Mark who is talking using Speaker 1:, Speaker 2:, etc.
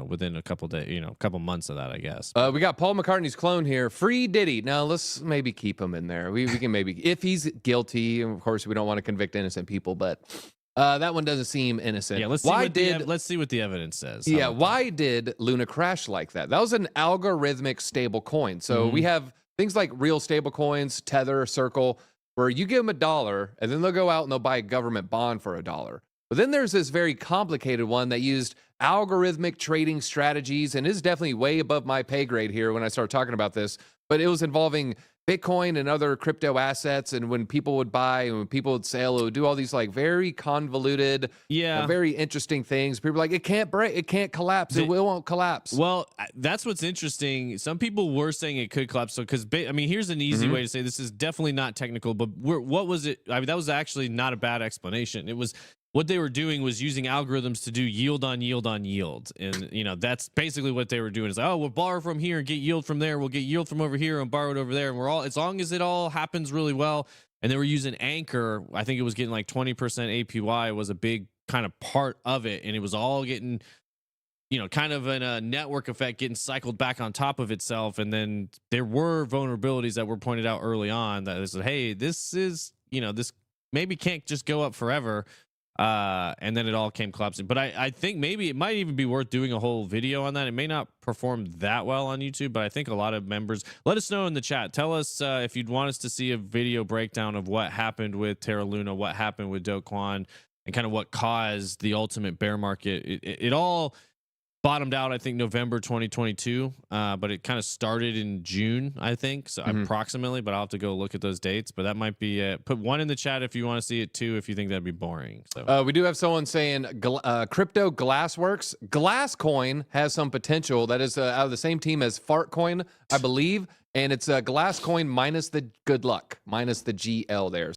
Speaker 1: within a couple days, a couple months of that, I guess.
Speaker 2: We got Paul McCartney's clone here. Free Diddy. Now let's maybe keep him in there. We can maybe, if he's guilty, and of course we don't want to convict innocent people, but that one doesn't seem innocent.
Speaker 1: Yeah, let's see what the evidence says.
Speaker 2: Yeah, why did Luna crash like that? That was an algorithmic stable coin. So we have things like real stable coins, Tether, Circle, where you give them $1 and then they'll go out and they'll buy a government bond for $1. But then there's this very complicated one that used algorithmic trading strategies and is definitely way above my pay grade here when I start talking about this. But it was involving Bitcoin and other crypto assets. And when people would buy and when people would sell, it would do all these like very convoluted, very interesting things. People are like, it can't break, it can't collapse, it won't collapse.
Speaker 1: Well, that's what's interesting. Some people were saying it could collapse. So, because here's an easy way to say this is definitely not technical, but what was it? That was actually not a bad explanation. It was, what they were doing was using algorithms to do yield on yield on yield. And, that's basically what they were doing. Is like, oh, we'll borrow from here and get yield from there. We'll get yield from over here and borrow it over there. And as long as it all happens really well. And they were using Anchor. I think it was getting like 20% APY was a big kind of part of it. And it was all getting, kind of in a network effect, getting cycled back on top of itself. And then there were vulnerabilities that were pointed out early on that said, hey, this is, this maybe can't just go up forever. And then it all came collapsing. But I think maybe it might even be worth doing a whole video on that. It may not perform that well on YouTube, but I think a lot of members, let us know in the chat. Tell us if you'd want us to see a video breakdown of what happened with Terra Luna, what happened with Do Kwon, and kind of what caused the ultimate bear market. It all bottomed out, I think, November 2022, but it kind of started in June, I think, so approximately, but I'll have to go look at those dates. But that might be it. Put one in the chat if you want to see it, too, if you think that'd be boring. So
Speaker 2: we do have someone saying crypto Glassworks. Glasscoin has some potential. That is out of the same team as Fartcoin, I believe, and it's Glasscoin minus the good luck, minus the GL there.